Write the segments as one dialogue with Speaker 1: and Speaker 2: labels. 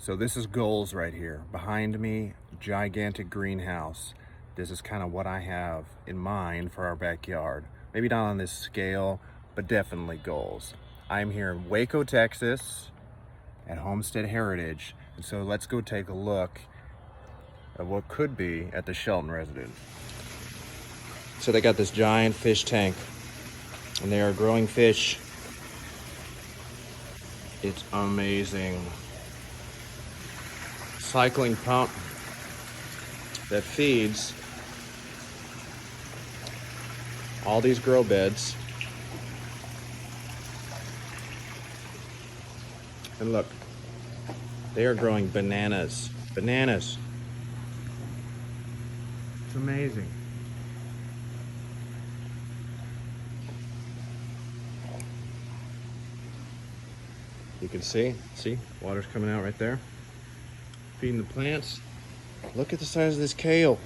Speaker 1: So this is goals right here. Behind me, gigantic greenhouse. This is kind of what I have in mind for our backyard. Maybe not on this scale, but definitely goals. I'm here in Waco, Texas at Homestead Heritage. And so let's go take a look at what could be at the Shelton residence. So they got this giant fish tank and they are growing fish. It's amazing. Cycling pump that feeds all these grow beds. And look, they are growing bananas. Bananas. It's amazing. You can see, water's coming out right there. Feeding the plants. Look at the size of this kale.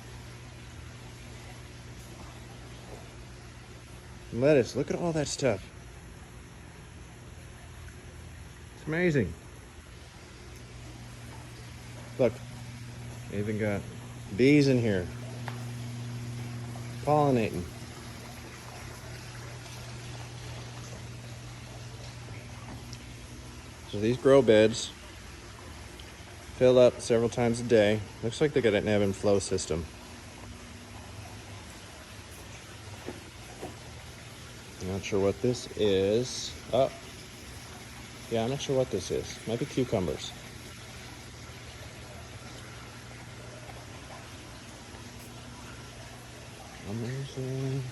Speaker 1: Lettuce, look at all that stuff. It's amazing. Look, they even got bees in here pollinating. So these grow beds fill up several times a day. Looks like they got an ebb and flow system. I'm not sure what this is. Oh, yeah, I'm not sure what this is. Might be cucumbers. Amazing.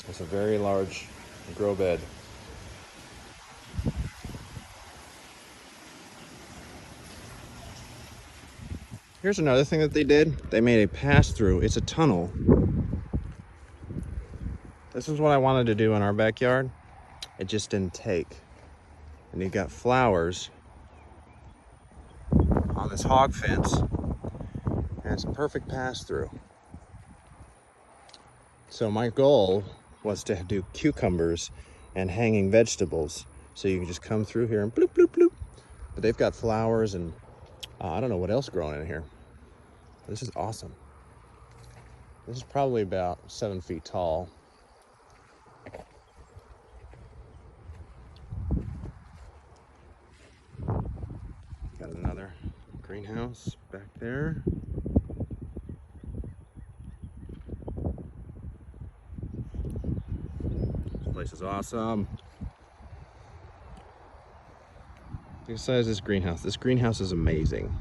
Speaker 1: It's a very large grow bed. Here's another thing that they did. They made a pass-through. It's a tunnel. This is what I wanted to do in our backyard. It just didn't take. And you got flowers on this hog fence. And it's a perfect pass-through. So my goal was to do cucumbers and hanging vegetables. So you can just come through here and bloop, bloop, bloop. But they've got flowers and I don't know what else growing in here. This is awesome. This is probably about 7 feet tall. Got another greenhouse back there. This place is awesome. Look at the size of this greenhouse. This greenhouse is amazing.